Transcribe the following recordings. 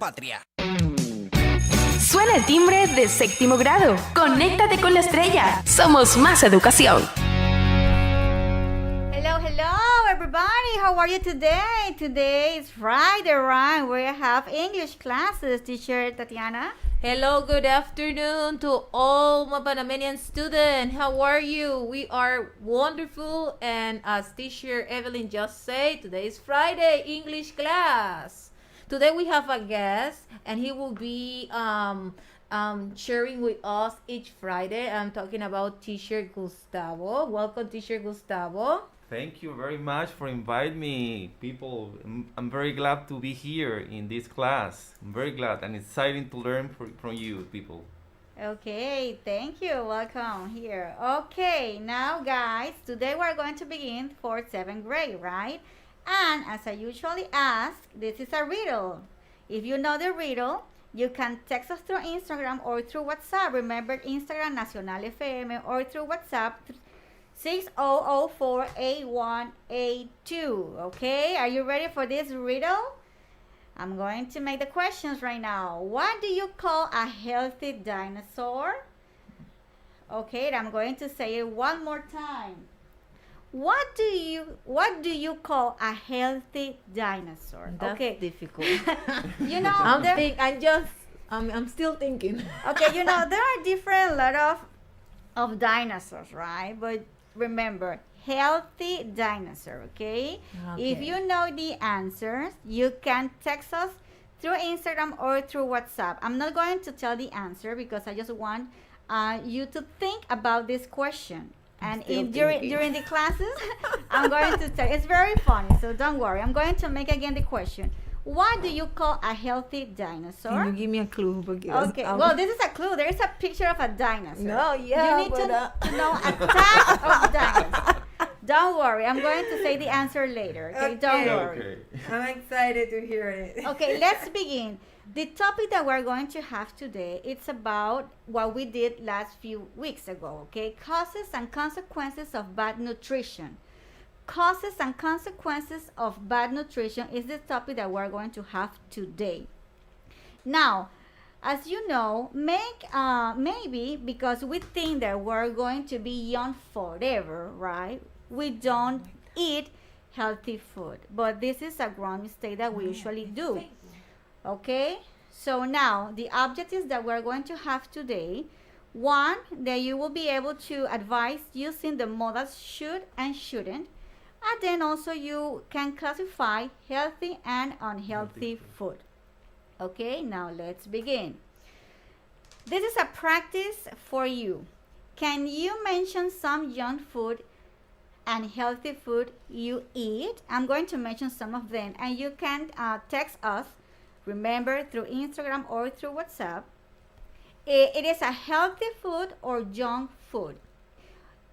patria. Suena el timbre de séptimo grado. Conéctate con la estrella. Somos más educación. Hello, everybody. How are you today? Today is Friday, right? We have English classes, teacher Tatiana. Hello, good afternoon to all my Panamanian students. How are you? We are wonderful, and as teacher Evelyn just said, today is Friday English class. Today we have a guest, and he will be sharing with us each Friday. I'm talking about teacher Gustavo. Welcome, teacher Gustavo. Thank you very much for inviting me, people. I'm very glad to be here in this class. I'm very glad and excited to learn from you, people. Okay, thank you. Welcome here. Okay, now guys, today we're going to begin for 7th grade, right? And as I usually ask, this is a riddle. If you know the riddle, you can text us through Instagram or through WhatsApp. Remember, Instagram Nacional FM, or through WhatsApp 60048182. Okay, are you ready for this riddle? I'm going to make the questions right now. What do you call a healthy dinosaur? Okay, I'm going to say it one more time. What do you call a healthy dinosaur? That's okay, difficult. you know, I'm still thinking. okay, you know, there are different lot of dinosaurs, right? But remember, healthy dinosaur, okay? If you know the answers, you can text us through Instagram or through WhatsApp. I'm not going to tell the answer because I just want you to think about this question. And during the classes, I'm going to tell. It's very funny, so don't worry. I'm going to make again the question. What do you call a healthy dinosaur? Can you give me a clue? Because Okay, well, this is a clue. There is a picture of a dinosaur. No, yeah, you need to know a type of dinosaur. Don't worry, I'm going to say the answer later. Okay, don't worry. Okay. I'm excited to hear it. Okay, let's begin. The topic that we're going to have today, it's about what we did last few weeks ago, okay? Causes and consequences of bad nutrition. Causes and consequences of bad nutrition is the topic that we're going to have today. Now, as you know, maybe because we think that we're going to be young forever, right? We don't eat healthy food. But this is a ground mistake that we usually do. Okay, so now the objectives that we're going to have today, one, that you will be able to advise using the modals should and shouldn't, and then also you can classify healthy and unhealthy food. Okay, now let's begin. This is a practice for you. Can you mention some junk food and healthy food you eat? I'm going to mention some of them, and you can text us. Remember, through Instagram or through WhatsApp. It is a healthy food or junk food.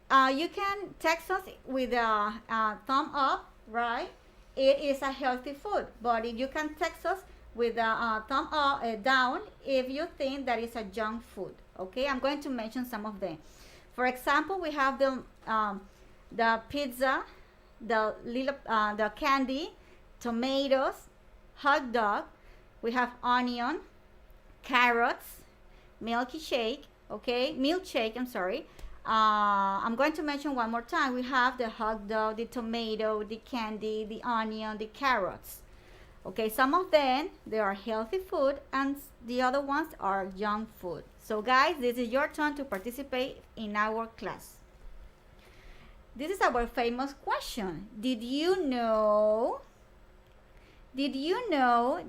You can text us with a thumb up, right? It is a healthy food. But you can text us with a thumb up, down if you think that is a junk food. Okay, I'm going to mention some of them. For example, we have the pizza, the candy, tomatoes, hot dog. We have onion, carrots, milkshake, I'm sorry. I'm going to mention one more time. We have the hot dog, the tomato, the candy, the onion, the carrots. Okay, some of them, they are healthy food, and the other ones are junk food. So guys, this is your turn to participate in our class. This is our famous question. Did you know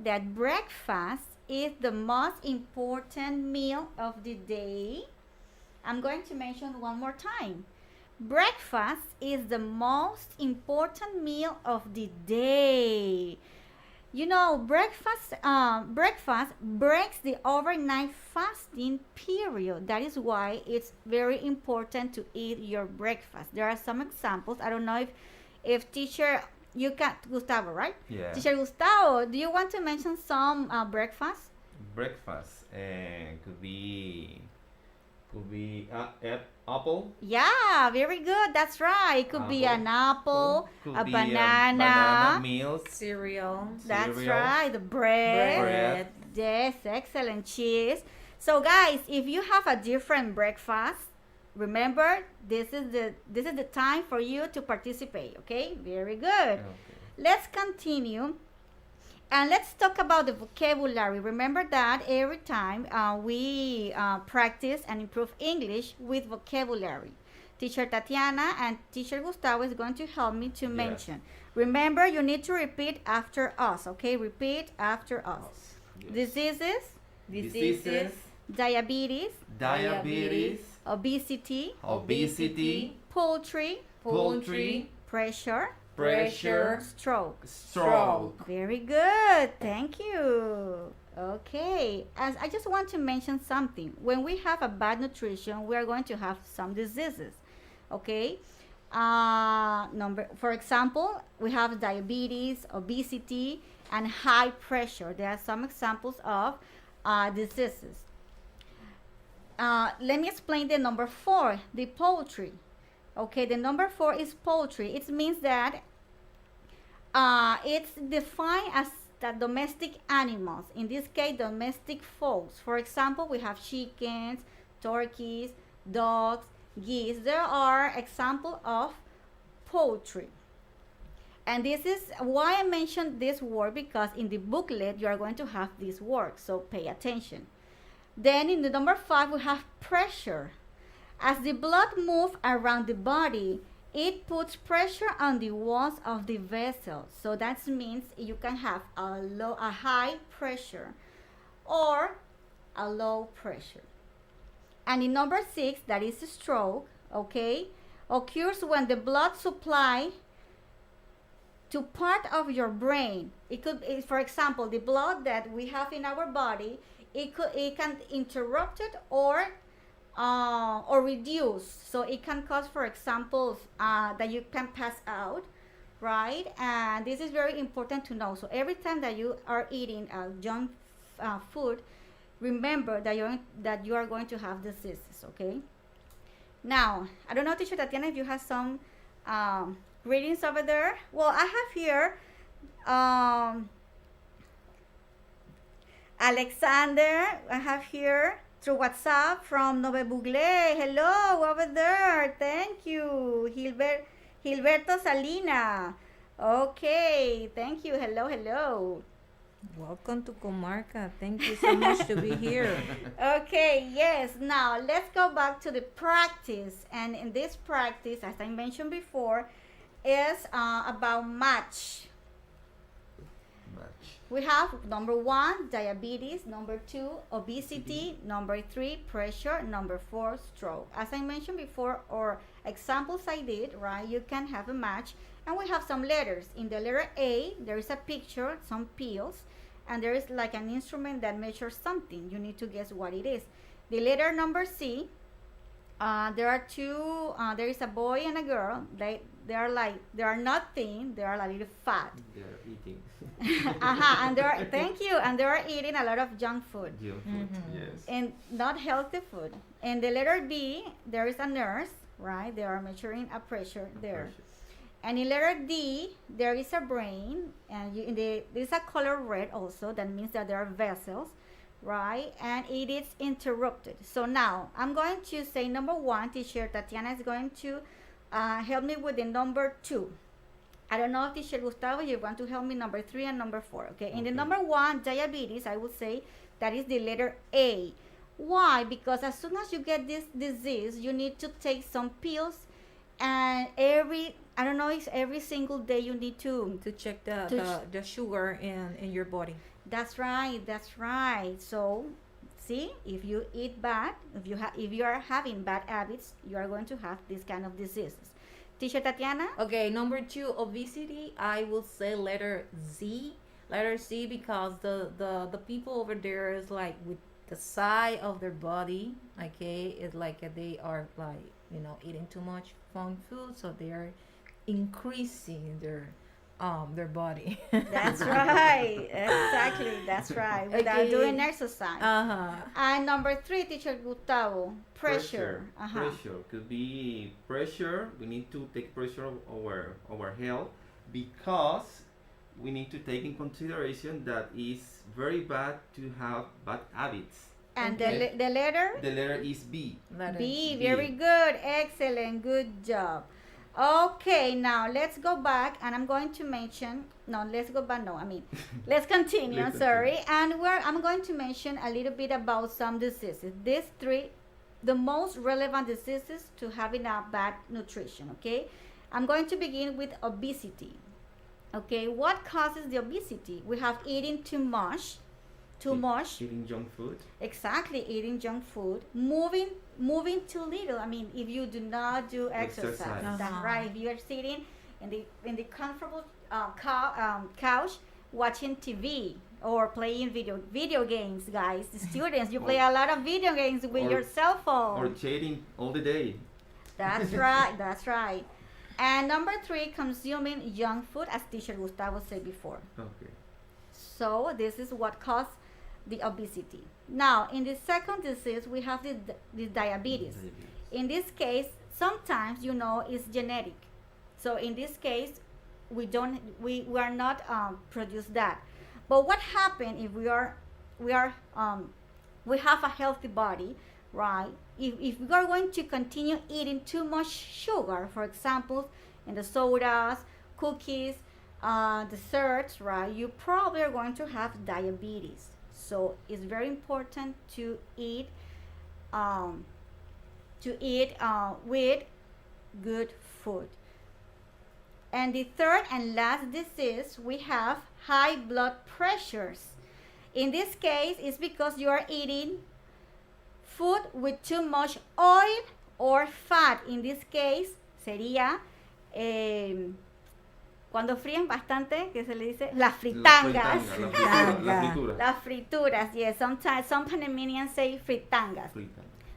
that breakfast is the most important meal of the day? I'm going to mention one more time. Breakfast is the most important meal of the day. You know, breakfast breaks the overnight fasting period. That is why it's very important to eat your breakfast. There are some examples. I don't know if teacher, you can, Gustavo, right? Yeah. Teacher Gustavo, do you want to mention some breakfast? Breakfast could be apple. Yeah, very good. That's right. It could be an apple, Could a be banana. banana meals. Cereal. That's cereal, right. The bread. Yes, excellent. Cheese. So guys, if you have a different breakfast, remember this is the time for you to participate, okay? Very good. Okay. Let's continue. And let's talk about the vocabulary. Remember that every time we practice and improve English with vocabulary. Teacher Tatiana and Teacher Gustavo is going to help me to mention. Remember, you need to repeat after us, okay? Repeat after us. Yes. Diseases, diabetes, Diabetes, obesity, poultry, pressure, stroke. stroke. Very good. Thank you. Okay. As I just want to mention something. When we have a bad nutrition, we are going to have some diseases. Okay. For example, we have diabetes, obesity, and high pressure. There are some examples of diseases. Let me explain the number 4, the poultry. Okay, the number 4 is poultry. It means that it's defined as the domestic animals. In this case, domestic fowls. For example, we have chickens, turkeys, dogs, geese. There are examples of poultry. And this is why I mentioned this word, because in the booklet you are going to have this word, so pay attention. Then in the number 5 we have pressure. As the blood moves around the body, it puts pressure on the walls of the vessel. So that means you can have a high pressure or a low pressure. And in number 6, that is stroke, okay, occurs when the blood supply to part of your brain. It could, for example, the blood that we have in our body, it can interrupt it or reduce. So it can cause, for example, that you can pass out, right? And this is very important to know. So every time that you are eating junk food, remember that you are going to have diseases, okay? Now, I don't know, Teacher Tatiana, if you have some readings over there. Well, I have here Alexander. I have here through WhatsApp from Nove Bugle. Hello, over there. Thank you. Gilberto Salina. Okay, thank you. Hello. Welcome to Comarca. Thank you so much to be here. Okay, yes. Now, let's go back to the practice. And in this practice, as I mentioned before, is about match. We have number 1, diabetes, number 2, obesity, number 3, pressure, number 4, stroke. As I mentioned before, or examples I did, right, you can have a match. And we have some letters. In the letter A, there is a picture, some pills, and there is like an instrument that measures something. You need to guess what it is. The letter number C, there are two, there is a boy and a girl. They are not thin, they are a little fat. They're eating. And they are, thank you, and they are eating a lot of junk food. Junk food, yes. And not healthy food. In the letter B, there is a nurse, right? They are measuring a pressure there. And in letter D, there is a brain, and there's a color red also. That means that there are vessels, right? And it is interrupted. So now I'm going to say number 1. Teacher Tatiana is going to help me with the number 2. I don't know if Teacher Gustavo, you want to help me number 3 and number 4. Okay. In the number 1, diabetes, I would say that is the letter A. Why? Because as soon as you get this disease, you need to take some pills, and every single day you need to check the sugar in your body. That's right. So see, if you eat bad, if you are having bad habits, you are going to have this kind of diseases. Teacher Tatiana? Okay, number 2, obesity. I will say letter Z. Letter C, because the people over there is like with the size of their body, okay, it's like they are like, eating too much fun food, so they are increasing their body. That's right. Exactly. That's right. Without doing exercise. And number 3, Teacher Gustavo, pressure. Pressure could be pressure. We need to take pressure over health, because we need to take in consideration that it's very bad to have bad habits. And Okay. the letter? The letter is B. Letter. B, B. very good, excellent, good job. Okay, now let's go back, and I'm going to mention. No, let's go back. No, I mean, let's continue. I'm Let's sorry, and I'm going to mention a little bit about some diseases. These three, the most relevant diseases to having a bad nutrition. Okay, I'm going to begin with obesity. Okay, what causes the obesity? We have eating too much. Eating junk food. Exactly, eating junk food, moving too little. I mean, if you do not do exercise, Exercise. that's right. If you are sitting in the comfortable couch watching TV or playing video games, guys, the students, you play a lot of video games with or- your cell phone. Or chatting all the day. That's right, that's right. And number 3, consuming junk food, as teacher Gustavo said before. Okay. So this is what caused the obesity. Now, in the second disease, we have the diabetes. In this case, sometimes it's genetic. So in this case, we are not produce that. But what happens if we have a healthy body, right? If we are going to continue eating too much sugar, for example, in the sodas, cookies, desserts, right? You probably are going to have diabetes. So it's very important to eat with good food. And the third and last disease, we have high blood pressures. In this case, it's because you are eating food with too much oil or fat. In this case, sería cuando fríen bastante, que se le dice las fritangas. Las frituras, yes. Sometimes some Panamanians say fritangas.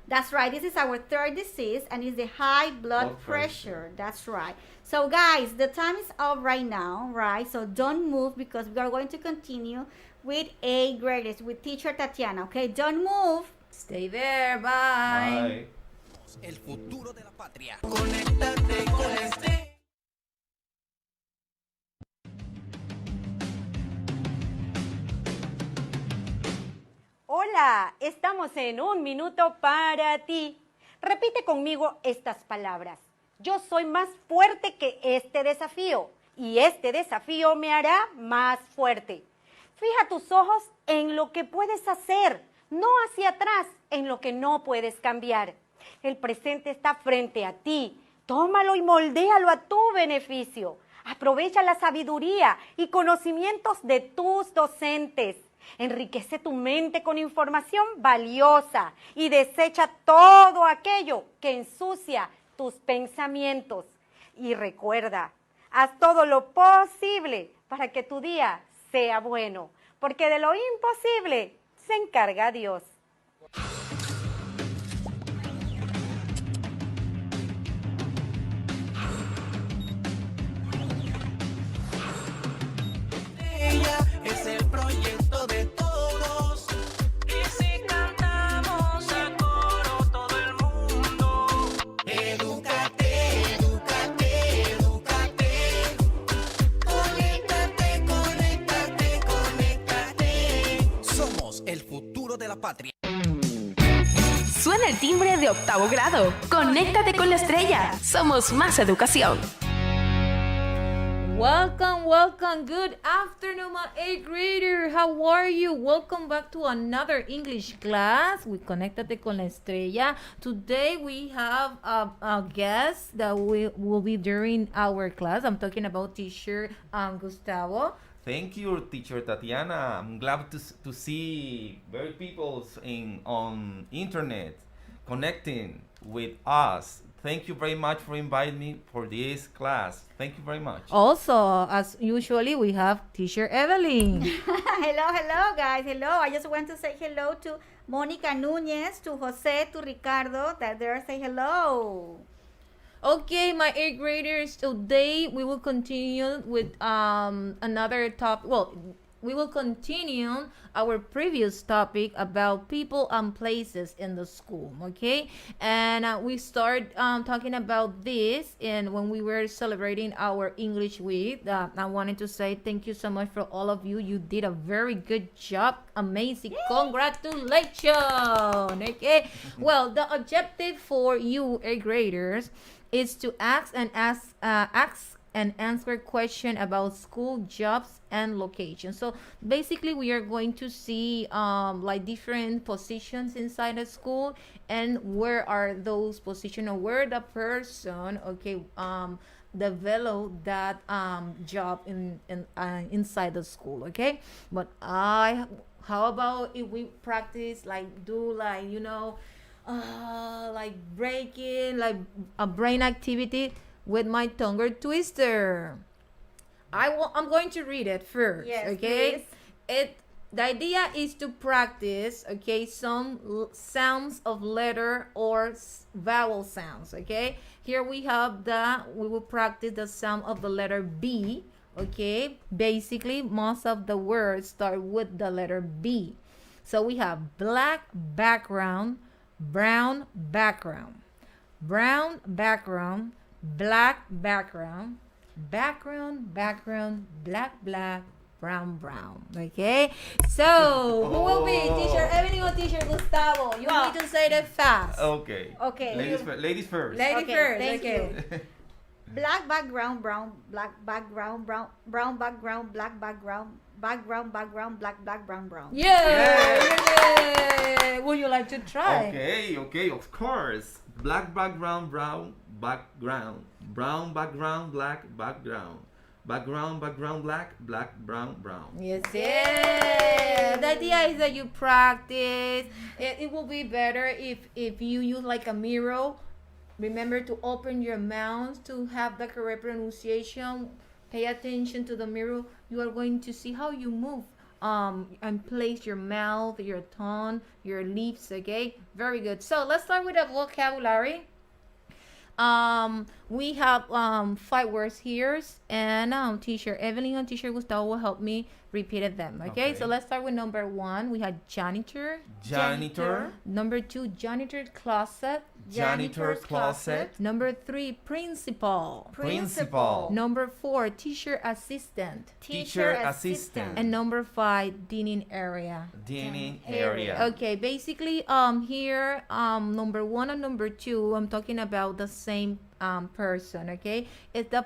That's right. This is our third disease, and it's the high blood pressure. That's right. So, guys, the time is up right now, right? So don't move, because we are going to continue with 8th graders with teacher Tatiana. Okay, don't move. Stay there. Bye. Bye. El futuro de la patria. Conéctate con Estrella. Hola, estamos en un minuto para ti. Repite conmigo estas palabras. Yo soy más fuerte que este desafío y este desafío me hará más fuerte. Fija tus ojos en lo que puedes hacer, no hacia atrás, en lo que no puedes cambiar. El presente está frente a ti. Tómalo y moldéalo a tu beneficio. Aprovecha la sabiduría y conocimientos de tus docentes. Enriquece tu mente con información valiosa y desecha todo aquello que ensucia tus pensamientos. Y recuerda, haz todo lo posible para que tu día sea bueno, porque de lo imposible se encarga Dios. Ella es el proyecto de todos. Y si cantamos a coro todo el mundo. Edúcate, edúcate, edúcate. Conéctate, conéctate, conéctate. Somos el futuro de la patria. Suena el timbre de 8º grado. Conéctate con la estrella. Somos más educación. Welcome, welcome. Good afternoon, my 8th grader. How are you? Welcome back to another English class with Conéctate con la Estrella. Today we have a guest that will be during our class. I'm talking about teacher Gustavo. Thank you, teacher Tatiana. I'm glad to see very people on internet connecting with us. Thank you very much for inviting me for this class. Thank you very much. Also, as usually, we have teacher Evelyn. Hello, guys. Hello. I just want to say hello to Monica Núñez, to Jose, to Ricardo, that there say hello. Okay, my 8th graders, today we will continue with another topic. Well, we will continue our previous topic about people and places in the school. Okay, and we start talking about this, and when we were celebrating our English week, I wanted to say thank you so much for all of you. You did a very good job. Amazing. Congratulations. Okay. Well, the objective for you 8th graders is to ask and answer question about school, jobs, and location. So basically, we are going to see like different positions inside the school, and where are those positions, or where the person, okay, develop that job inside the school. Okay, but how about if we practice, like do like like breaking, like a brain activity with my tongue twister. I'm going to read it first. Yes, okay. please. The idea is to practice, okay, some sounds of letter or vowel sounds. Okay. Here we will practice the sound of the letter B. Okay. Basically, most of the words start with the letter B. So we have black background, brown background, brown background, black background, background, black, brown. Okay? So, who will be? Teacher Evelyn or Teacher Gustavo? You need to say that fast. Okay. Okay. Ladies first. Lady Okay, first. thank Okay. Black background, black background, brown background, black background, black, brown. Yeah. Would you like to try? Okay, of course. Black background, brown background, brown background, black background, background, black, brown. Yes. The idea is that you practice. It will be better if you use like a mirror. Remember to open your mouth to have the correct pronunciation. Pay attention to the mirror. You are going to see how you move and place your mouth, your tongue, your lips. Okay, very good. So let's start with the vocabulary. We have 5 words here, and Teacher Evelyn and Teacher Gustavo will help me repeat them. Okay, so let's start with number 1. We had janitor. Janitor. Number 2, janitor closet. Janitor closet. Number 3, principal. Principal. Number 4, teacher assistant. Teacher assistant. And number 5, dining area. Dining area. Okay, basically here number 1 and number 2, I'm talking about the same person. Okay, it's the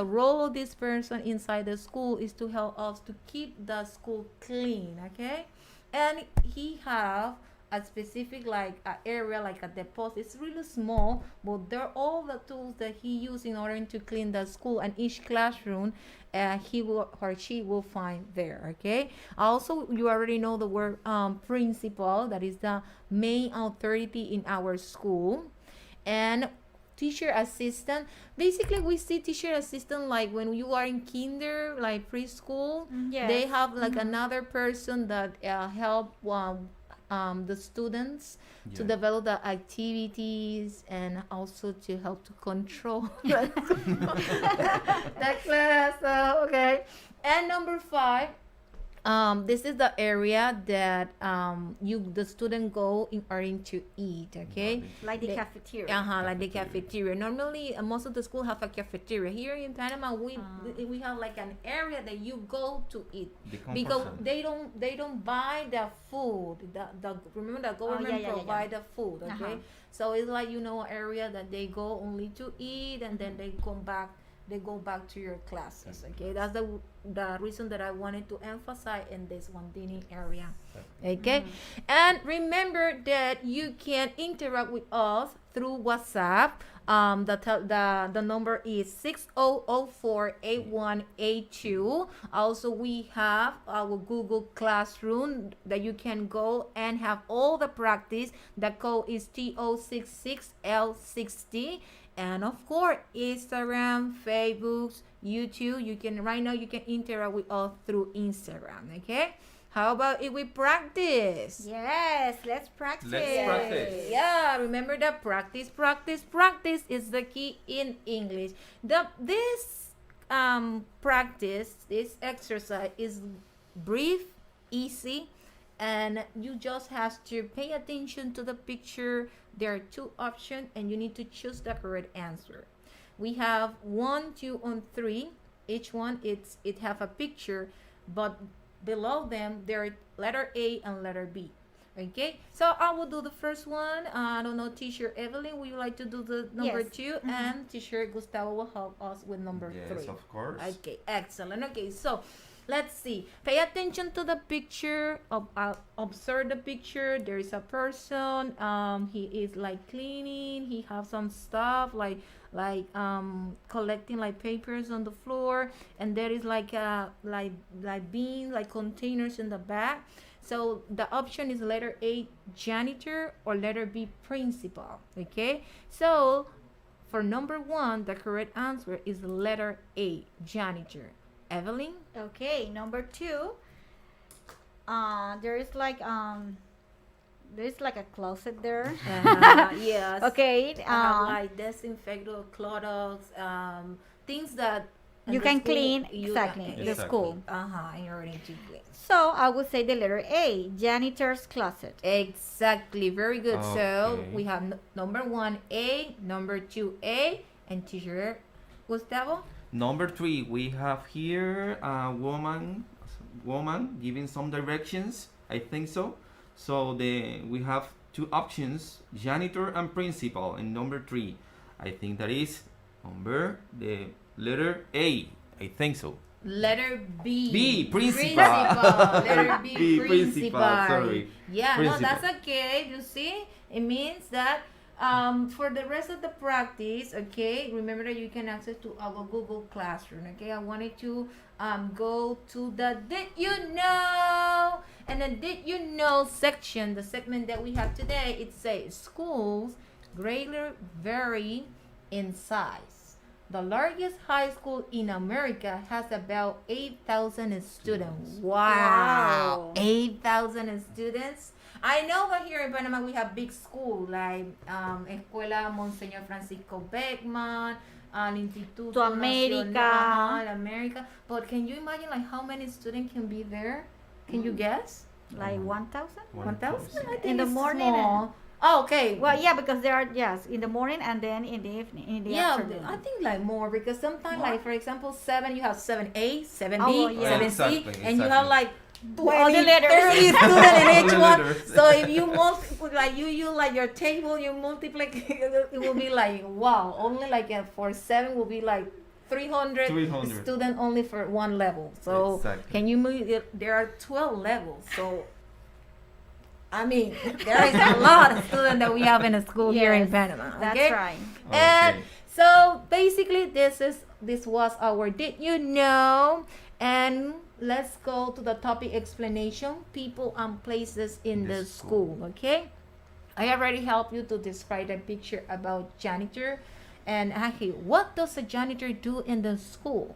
role of this person inside the school is to help us to keep the school clean. Okay, and he have a specific like area, like a deposit. It's really small, but they're all the tools that he used in order to clean the school, and each classroom he will or she will find there. Okay, also you already know the word principal, that is the main authority in our school. And teacher assistant, basically we see teacher assistant like when you are in kinder, like preschool. Yes. They have like another person that help the students to develop the activities, and also to help to control the class. Okay, and number 5, this is the area that the student go in order to eat. Okay, Like the cafeteria. like the cafeteria. Normally most of the school have a cafeteria. Here in Panama we have like an area that you go to eat, because they don't buy the food. Remember the government provide the food. Okay, so it's like area that they go only to eat, and then they go back to your classes. Okay, that's the reason that I wanted to emphasize in this one, dining area. Okay, and remember that you can interact with us through WhatsApp. The number is 6004-8182. Also, we have our Google Classroom that you can go and have all the practice. The code is TO66L60. And of course, Instagram, Facebook, YouTube. You can interact with us through Instagram. Okay, how about if we practice? Yes, let's practice. Let's practice. Yeah, remember that practice is the key in English. This exercise is brief, easy, and you just have to pay attention to the picture. There are two options and you need to choose the correct answer. We have 1, 2, and 3. Each one it have a picture, but below them there are letter A and letter B. Okay, so I will do the first one. I don't know, teacher Evelyn, would you like to do the number Yes. 2? And teacher Gustavo will help us with number 3. Yes, of course. Okay, excellent. Okay, so let's see. Pay attention to the picture. Observe the picture. There is a person. He is like cleaning. He have some stuff like collecting like papers on the floor, and there is like beans, like containers in the back. So the option is letter A, janitor, or letter B, principal. Okay, so for number 1, the correct answer is letter A, janitor. Evelyn? Okay, number 2. There's like a closet there. Yes. Okay. I have like disinfectant clothes, things that in You the can school clean you- exactly the Exactly. school. in order to clean. So I would say the letter A, janitor's closet. Exactly, very good. So Okay. we have number 1 A, number 2 A, and teacher Gustavo. Number 3, we have here a woman giving some directions. I think so. So we have two options, janitor and principal. In number 3, I think that is the letter A. I think so. Letter B. B, principal. Letter B, B, principal. principal, sorry. Yeah, Principal. no, that's okay. You see, it means that for the rest of the practice, okay, remember that you can access to our Google Classroom. Okay, I wanted to go to the Did You Know? And the Did You Know section, the segment that we have today, it says schools greatly vary in size. The largest high school in America has about 8,000 students. Wow. Wow. 8,000 students. I know that here in Panama we have big schools like Escuela Monseñor Francisco Beckman, al Instituto To America. Nacional America. But can you imagine like how many students can be there? Can you guess? Like 1,000? 1,000? I think In the it's morning small. Oh, okay. Well, yeah, because there are, yes, in the morning and then in the evening, in the Yeah, afternoon. I think like more because sometimes like for example 7 you have 7A, 7B, Oh, yeah. 7C, Exactly, and you have exactly. like All the 20, letters. 30 students in All each the one. letters. So if you multiply like you use like your table, you multiply it will be like wow, only like for 7 will be like 300 300. students only for one level. So Exactly. can you move there are 12 levels. So I mean, there is a lot of students that we have in a school here in Yes, Panama. That's Okay? right. And Okay. so basically this was our Did You Know? And let's go to the topic explanation, people and places in the school. Okay, I already helped you to describe a picture about janitor. And actually, what does a janitor do in the school?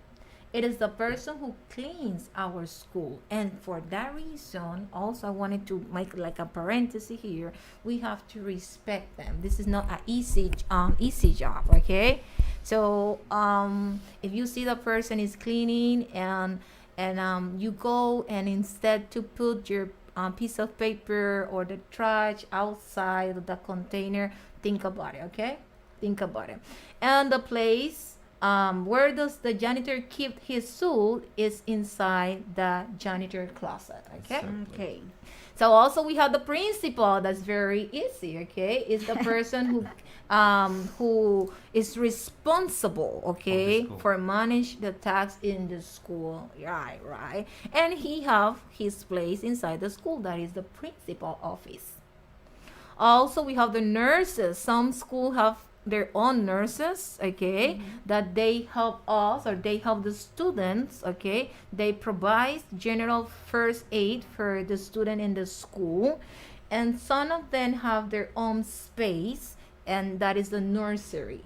It is the person who cleans our school. And for that reason, also I wanted to make like a parenthesis here. We have to respect them. This is not an easy job, okay? So if you see the person is cleaning and you go and instead to put your piece of paper or the trash outside of the container, think about it, okay? Think about it. And the place where does the janitor keep his suit is inside the janitor closet, okay? Exactly. Okay. So also we have the principal. That's very easy, okay? It's the person who is responsible, okay, school. for manage the tasks in the school. Right. And he have his place inside the school. That is the principal office. Also, we have the nurses. Some school have their own nurses, okay, that they help us or they help the students, okay. They provide general first aid for the student in the school, and some of them have their own space, and that is the nursery.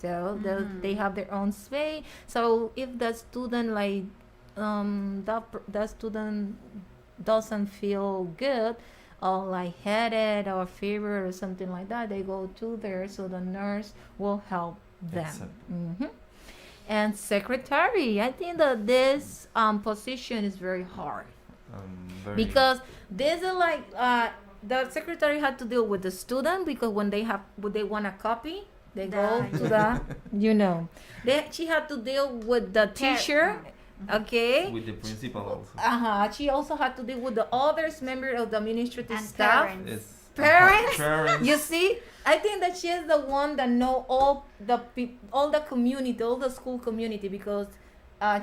So they have their own space. So if the student like that student doesn't feel good or lightheaded or fever or something like that, they go to there, so the nurse will help them. Exactly. Mhm. and secretary. I think that this position is very hard Very because this is like the secretary had to deal with the student because when they want a copy, they go to the she had to deal with the teacher. Okay. with the principal also. She also had to deal with the others member of the administrative And staff. parents. Yes. Parents. Parents. You see, I think that she is the one that know all the community, all the school community, because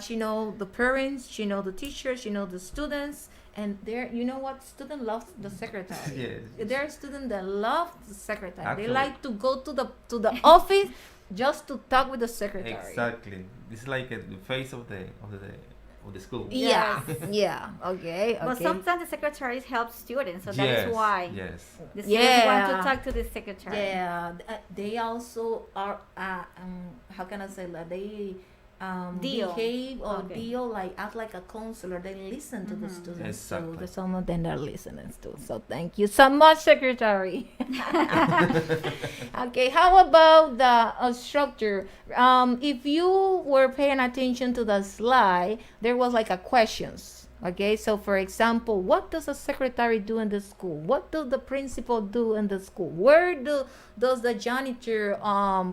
she know the parents, she know the teachers, she know the students, and there, you know what, student loves the secretary. Yes. There are students that love the secretary. Actually. They like to go to the office just to talk with the secretary. Exactly. It's like the face of the school. Yeah. Yeah. Okay. But sometimes the secretaries help students, so that Yes, is why Yes. the students want Yeah. to talk to the secretary. Yeah, they also are. How can I say that they Deal. behave or Okay. deal like act like a counselor. They listen to the students. So Exactly. there's some of them that are listening too. So thank you so much, secretary. Okay, how about the structure? If you were paying attention to the slide, there was like a questions. Okay, so for example, what does a secretary do in the school? What does the principal do in the school? Where does the janitor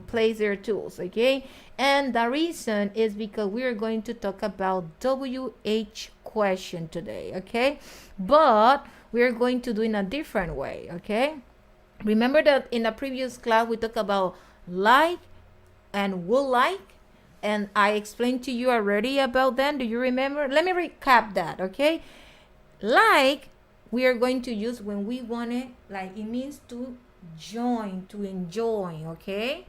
place their tools? Okay, and the reason is because we are going to talk about WH question today. Okay, but we are going to do it in a different way. Okay, remember that in the previous class we talked about like and would like, and I explained to you already about them. Do you remember? Let me recap that, okay? Like, we are going to use when we want it, like it means to join, to enjoy, okay?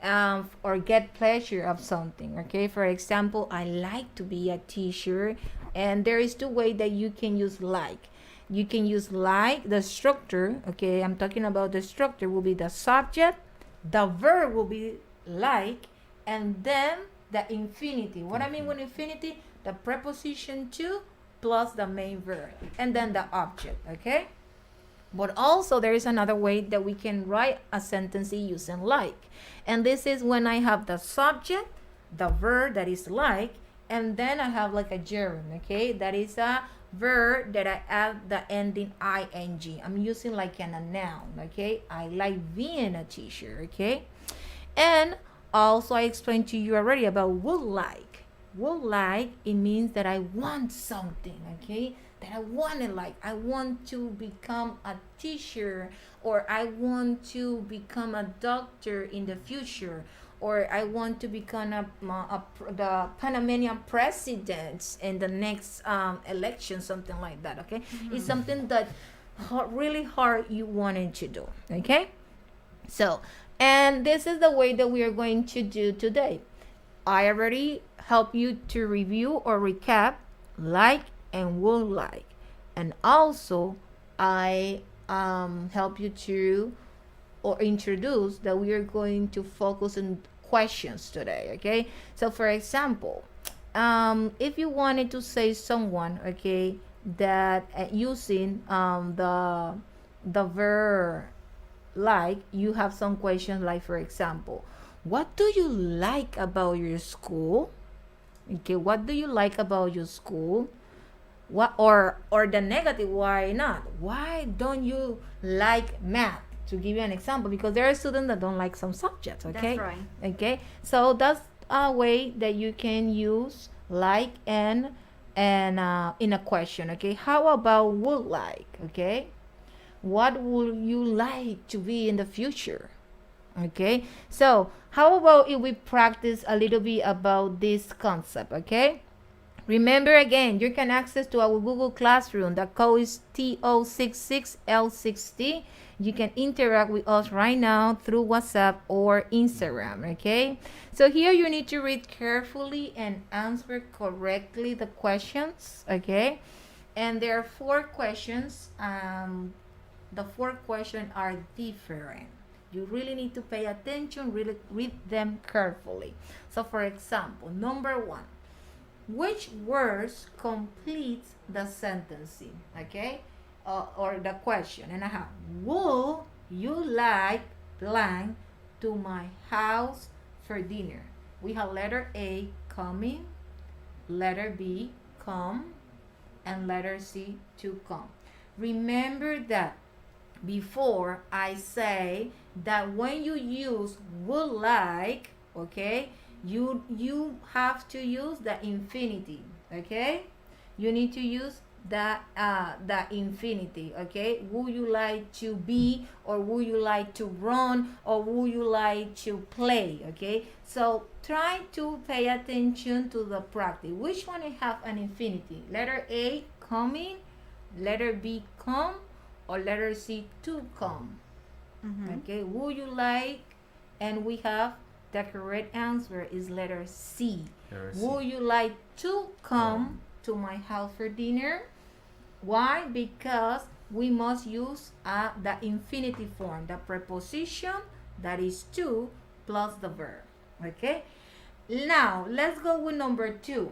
Or get pleasure of something, okay? For example, I like to be a teacher, and there is two ways that you can use like. You can use like, the structure, okay? I'm talking about the structure will be the subject, the verb will be like, and then the infinity. What I mean with infinity, the preposition to plus the main verb, and then the object, okay? But also there is another way that we can write a sentence using like. And this is when I have the subject, the verb that is like, and then I have like a gerund, okay? That is a verb that I add the ending ing. I'm using like a noun, okay? I like being a teacher, okay? And also, I explained to you already about would like. Would like, it means that I want something, okay? That I want it, like I want to become a teacher, or I want to become a doctor in the future, or I want to become the Panamanian president in the next election, something like that, okay? It's something that really hard you wanted to do, okay? So, and this is the way that we are going to do today. I already help you to review or recap like and would like. And also, I help you to or introduce that we are going to focus on questions today, okay? So, for example, if you wanted to say someone, okay, that using the verb like, you have some questions like, for example, what do you like about your school? Okay, what do you like about your school? What or the negative, why not? Why don't you like math? To give you an example, because there are students that don't like some subjects, okay? That's right. Okay, so that's a way that you can use like and in a question, okay? How about would like, okay? What would you like to be in the future? Okay, so how about if we practice a little bit about this concept, okay? Remember again, you can access to our Google Classroom. The code is TO66L60. You can interact with us right now through WhatsApp or Instagram, okay? So here you need to read carefully and answer correctly the questions, okay? And there are 4 questions. The 4 questions are different. You really need to pay attention, really read them carefully. So for example, number 1, which words complete the sentence, okay? Or the question, and I have, would you like blank to my house for dinner? we have letter A, coming, letter B, come, and letter C, to come. Remember that before I say that when you use would like, okay, you have to use the infinitive, okay? You need to use the infinitive, okay? Would you like to be, or would you like to run, or would you like to play, okay? So try to pay attention to the practice. Which one have an infinitive? Letter A, coming, letter B, come, or letter C, to come. Okay, would you like, and we have the correct answer is letter C. Would you like to come to my house for dinner? Why? Because we must use the infinitive form, the preposition that is to plus the verb. Okay, now let's go with number 2.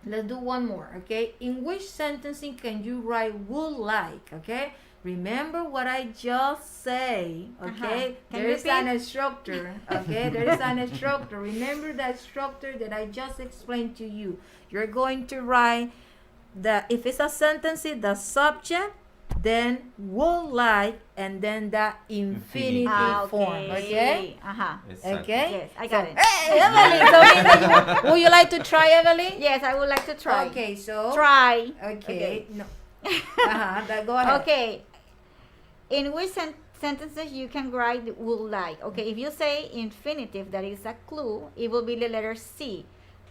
Let's do one more. Okay, in which sentencing can you write would like? Okay, remember what I just say. Okay, there is an structure. Okay, there is an structure. Remember that structure that I just explained to you. You're going to write if it's a sentence, the subject, then would like, and then the infinitive form. Okay. Exactly. Okay. Yes, I got it. Hey, Evelyn, so would you like to try, Evelyn? Yes, I would like to try. Okay, so Try. Okay. No. Go ahead. Okay. In which sentences you can write would like? Okay, if you say infinitive, that is a clue, it will be the letter C.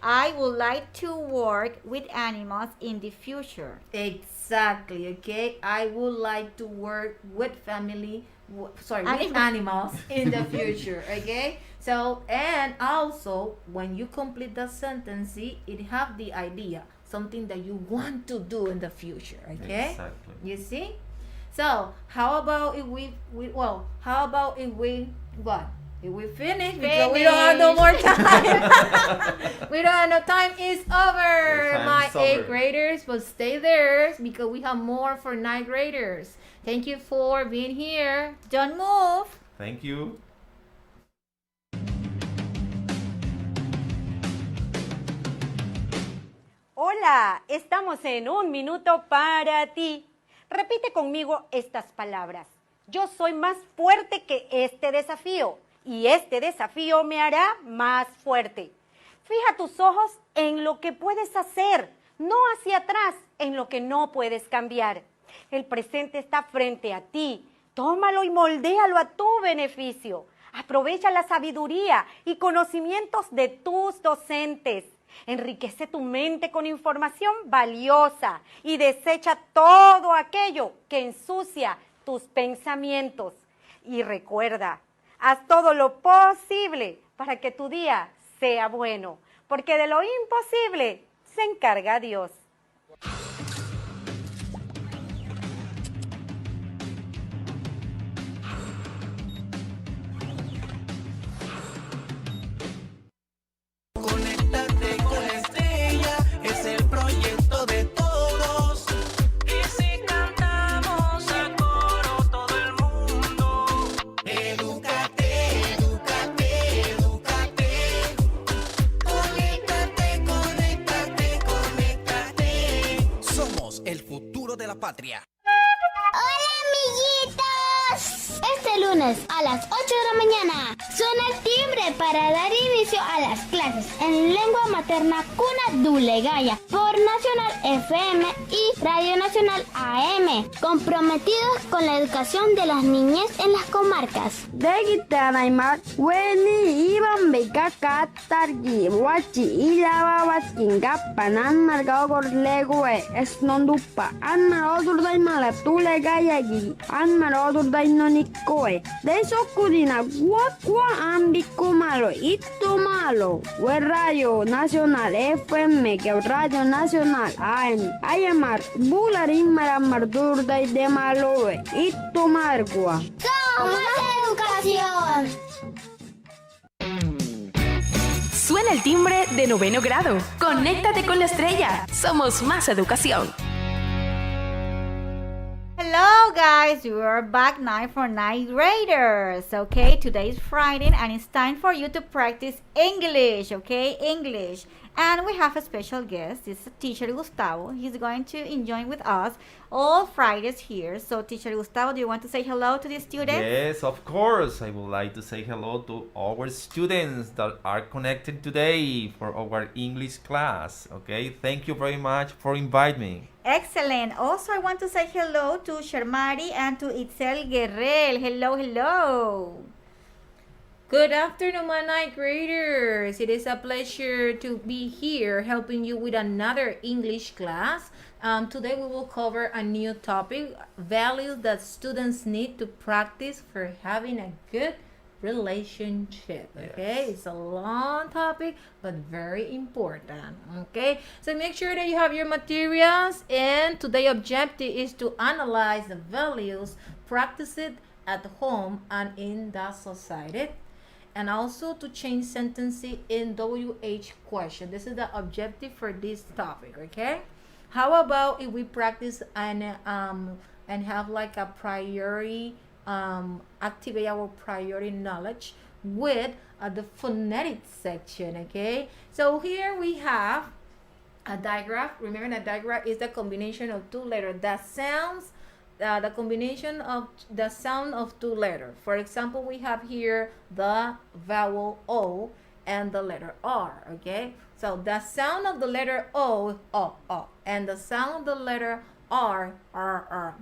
I would like to work with animals in the future. Exactly, okay? I would like to work with with animals in the future, okay? So, and also, when you complete the sentence, it have the idea, something that you want to do in the future, okay? Exactly. You see? So, how about if we what? If we finish, because we don't have no more time. We don't have no time. It's over. My 8th graders, but stay there because we have more for 9th graders. Thank you for being here. Don't move. Thank you. Hola, estamos en un minuto para ti. Repite conmigo estas palabras. Yo soy más fuerte que este desafío. Y este desafío me hará más fuerte. Fija tus ojos en lo que puedes hacer, no hacia atrás, en lo que no puedes cambiar. El presente está frente a ti. Tómalo y moldéalo a tu beneficio. Aprovecha la sabiduría y conocimientos de tus docentes. Enriquece tu mente con información valiosa y desecha todo aquello que ensucia tus pensamientos. Y recuerda, haz todo lo posible para que tu día sea bueno, porque de lo imposible se encarga Dios. Conéctate con la estrella, es el proyecto de todos. Y si cantamos a coro todo el mundo, edúcate, edúcate, edúcate. Conéctate, conéctate, conéctate. Somos el futuro de la patria. ¡Hola, amiguitos! Este lunes a las 8 de la mañana suena el timbre para dar inicio a las clases en lengua materna Cuna Dulegaya por Nacional FM y Radio Nacional AM, comprometidos con la educación de las niñas en las comarcas. Degitanaimat, Weni, Iban Beka Katargi, Wachi, Ilava Watkinga, Panan Margao Gorlegue, Esnondupa, An Marodur Daimala Tulegayagi, An Marodur Dainonikoe, Desokudina, Wakwa Ambico Malo, Ito Malo, Radio Nacional FM, que Radio Nacional AM, Ayamar, Bularin Maramardur de Maloe, Ito Margua. ¡Somos educación! Suena el timbre de 9º grado. Conéctate con la estrella. Somos más educación. Hello, Hello guys, we are back now for ninth graders. Okay, today is Friday and it's time for you to practice English. Okay, English. And we have a special guest. It's teacher Gustavo. He's going to join with us all Fridays here. So teacher Gustavo, do you want to say hello to the students? Yes, of course. I would like to say hello to our students that are connected today for our English class. Okay, thank you very much for inviting me. Excellent. Also, I want to say hello to Sharmari and to Itzel Guerrero. Hello, hello. Good afternoon, my ninth graders. It is a pleasure to be here helping you with another English class. Today we will cover a new topic, values that students need to practice for having a good relationship. Okay, it's a long topic but very important. Okay, so make sure that you have your materials, and today's objective is to analyze the values, practice it at home and in the society, and also to change sentences in WH question. This is the objective for this topic. Okay, how about if we practice and have like a priority, activate our priority knowledge with the phonetic section. Okay, so here we have a digraph. Remember that digraph is the combination of two letters that sounds the combination of the sound of two letters. For example, we have here the vowel O and the letter R. Okay, so the sound of the letter O, and the sound of the letter R,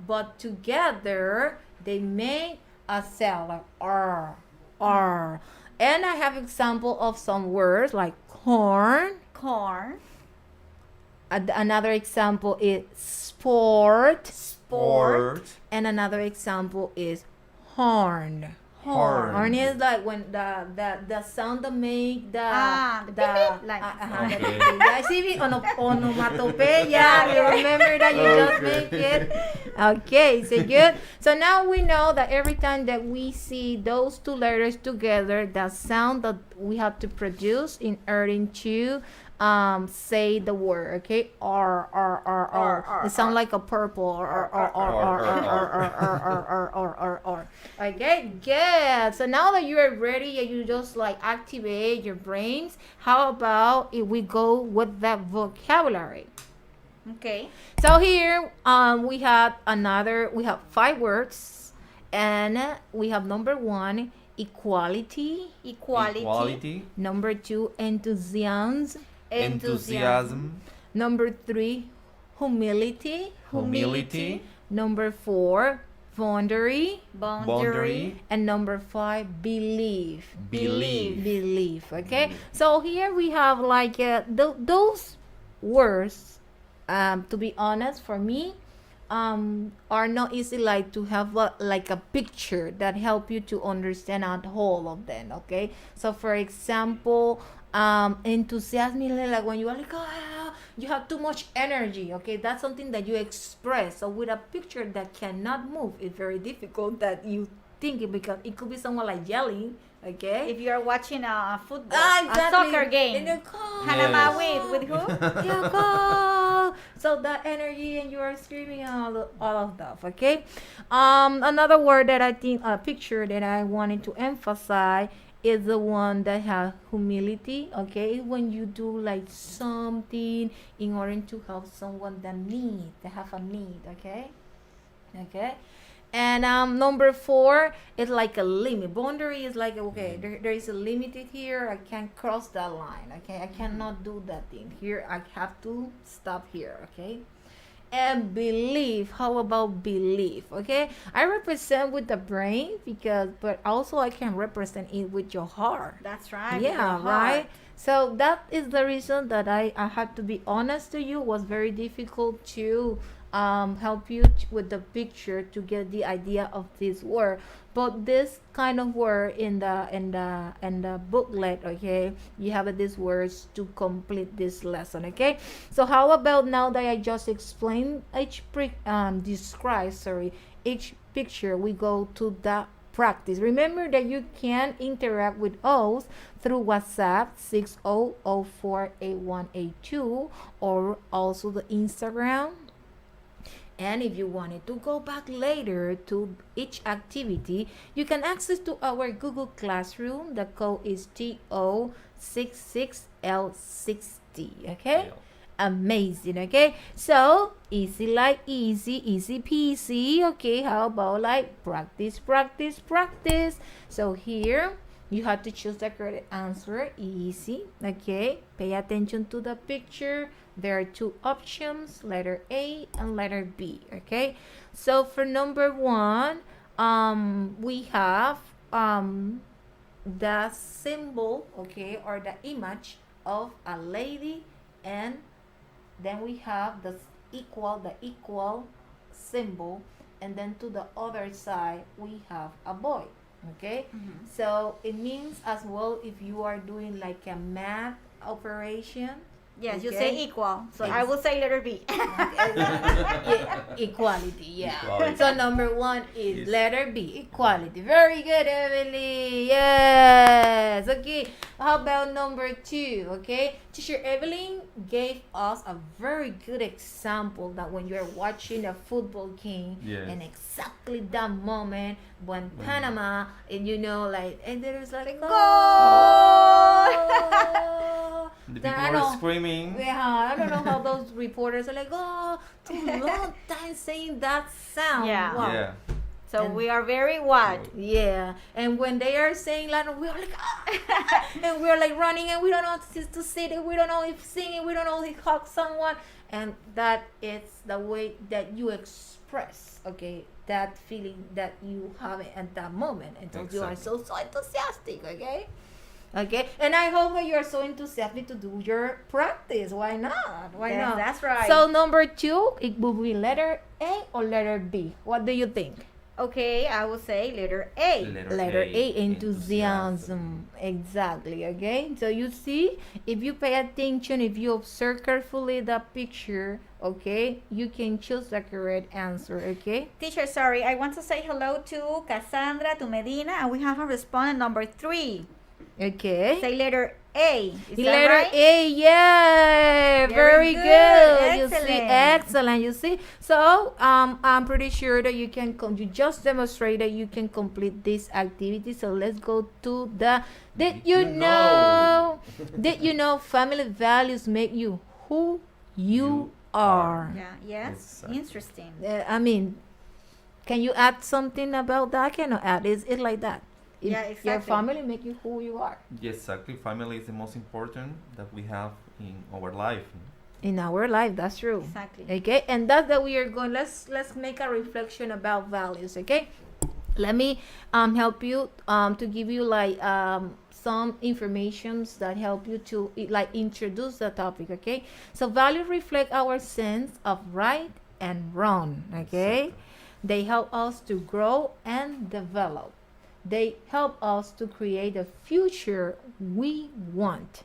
but together they make a sound like R. And I have example of some words like corn. Another example is sport. And another example is horn. Horn is like when the sound that make the beep, like onomatopeya. You remember that you just make it. Okay, so good. So now we know that every time that we see those two letters together, the sound that we have to produce in order to say the word. Okay, R. It sounds like a purple R. Okay, good. So now that you are ready and you just like activate your brains, how about if we go with that vocabulary? Okay. So here we have 5 words, and we have number 1, equality. Number 2, enthusiasm. Number 3, humility. Number 4, boundary. And number 5, belief. Okay, so here we have like those words, to be honest, for me, are not easy like to have like a picture that help you to understand the whole of them. Okay, so for example, enthusiasm is like when you are like, you have too much energy. Okay, that's something that you express. So with a picture that cannot move, it's very difficult that you think it, because it could be someone like yelling. Okay, if you are watching a football, exactly. a soccer game, Panama with who? Yeah, go. So that energy, and you are screaming all of that. Okay, another word that I think, a picture that I wanted to emphasize is the one that has humility. Okay, when you do like something in order to help someone that have a need. Okay. And number 4 is like a limit. Boundary is like, okay, there is a limit here. I can't cross that line. Okay, I cannot do that thing here. I have to stop here. Okay. And belief. How about belief? Okay, I represent with the brain but also I can represent it with your heart. That's right. Yeah, right. So that is the reason that I had to be honest to you. It was very difficult to help you with the picture to get the idea of this word, but this kind of word in the booklet. Okay, you have these words to complete this lesson. Okay, so how about now that I just explained each each picture, we go to the practice. Remember that you can interact with us through WhatsApp 60048182, or also the Instagram. And if you wanted to go back later to each activity, you can access to our Google Classroom. The code is TO66L60. Okay? Yeah. Amazing. Okay? So, easy like easy peasy. Okay? How about like practice? So, here you have to choose the correct answer. Easy. Okay? Pay attention to the picture. There are two options, letter A and letter B. Okay, so for number 1, we have the symbol, okay, or the image of a lady, and then we have the equal symbol, and then to the other side we have a boy. Okay, so it means as well if you are doing like a math operation. Yes, you Okay. say equal. So I will say letter B. Equality, yeah. Equality. So number 1 is Yes. letter B, equality. Very good, Evelyn. Yes. Okay. How about number 2? Okay. Teacher Evelyn gave us a very good example that when you're watching a football game, Yes. and exactly that moment when Panama, and and there is like goal. The Then people I are know- screaming. Yeah, I don't know how those reporters are like, oh, too long time saying that sound. Yeah. Wow. Yeah. So And- we are very what? Yeah, and when they are saying Latin, we are like, ah! And we are like running, and we don't know to sit it, we don't know if singing, we don't know if hug someone, and that is the way that you express, okay, that feeling that you have at that moment, and so you are so enthusiastic, okay. Okay, and I hope that you are so enthusiastic to do your practice. Why not? Why Yes, not? that's right. So number 2, it will be letter A or letter B. What do you think? Okay, I will say letter A. Letter A, enthusiasm. Exactly. Okay, so you see, if you pay attention, if you observe carefully the picture, okay, you can choose the correct answer. Okay. Teacher, sorry, I want to say hello to Cassandra, to Medina, and we have a respondent number 3. Okay. Say letter A. Is that Letter right? A, yeah, very Very good. You good. see, Excellent. excellent. You see, so I'm pretty sure that you can. You just demonstrated you can complete this activity. So let's go to the. Did you know? Did you know family values make you who you are? Yeah, yes. Exactly. Interesting. I mean, can you add something about that? I cannot add. Is it like that? If Yeah, Your exactly. family make you who you are. Yes, exactly. Family is the most important that we have in our life. In our life, that's true. Exactly. Okay, and that's that we are going. Let's make a reflection about values. Okay, let me help you to give you like some informations that help you to like introduce the topic. Okay, so values reflect our sense of right and wrong. Okay, they help us to grow and develop. They help us to create the future we want.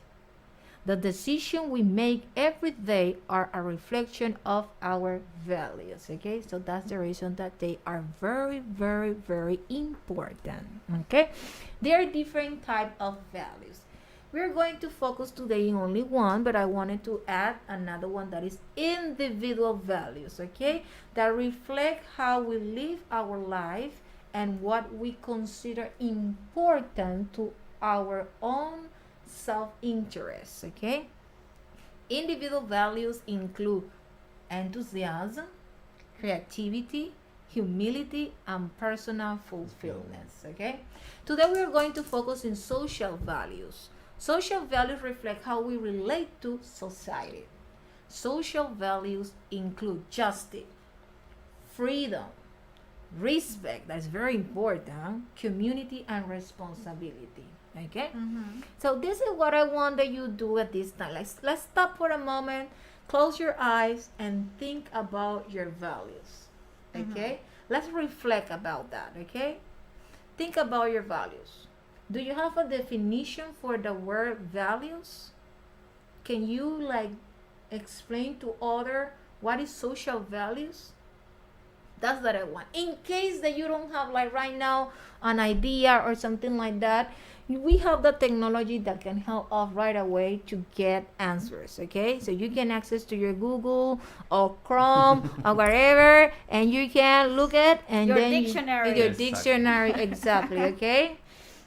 The decision we make every day are a reflection of our values. Okay, so that's the reason that they are very, very, very important. Okay, there are different type of values. We're going to focus today on only one, but I wanted to add another one that is individual values. Okay, that reflect how we live our life and what we consider important to our own self-interest. Okay, individual values include enthusiasm, creativity, humility, and personal fulfillment. Okay, today we are going to focus on social values. Social values reflect how we relate to society. Social values include justice, freedom, respect, that's very important, community, and responsibility. Okay, so this is what I want that you do at this time. Let's stop for a moment, close your eyes, and think about your values. Okay, let's reflect about that. Okay, think about your values. Do you have a definition for the word values? Can you like explain to other what is social values? That's what I want. In case that you don't have like right now an idea or something like that, we have the technology that can help us right away to get answers. Okay, so you can access to your Google or Chrome or wherever, and you can look at and Your then dictionary. your Exactly. dictionary exactly. Okay,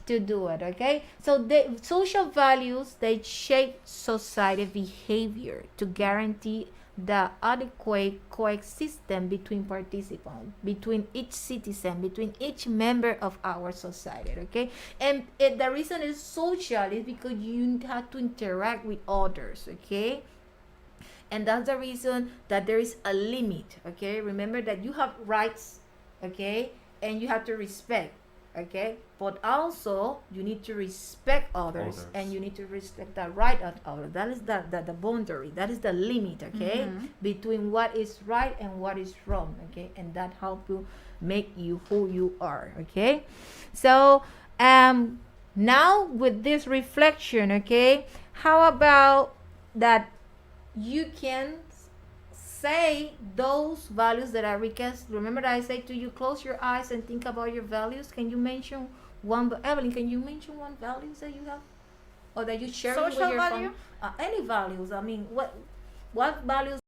to do it. Okay, so the social values, they shape society behavior to guarantee the adequate coexistence between participants, between each citizen, between each member of our society. Okay, and the reason is social is because you have to interact with others. Okay, and that's the reason that there is a limit. Okay, remember that you have rights. Okay, and you have to respect. Okay, but also you need to respect others, and you need to respect the right of others. That is the boundary, that is the limit. Okay, between what is right and what is wrong. Okay, and that help you make you who you are. Okay, so now with this reflection, okay, how about that you can say those values that are weakest. Remember that I say to you, close your eyes and think about your values. Can you mention one? Evelyn, can you mention one values that you have, or that you share with Social your value? Any values? I mean, what values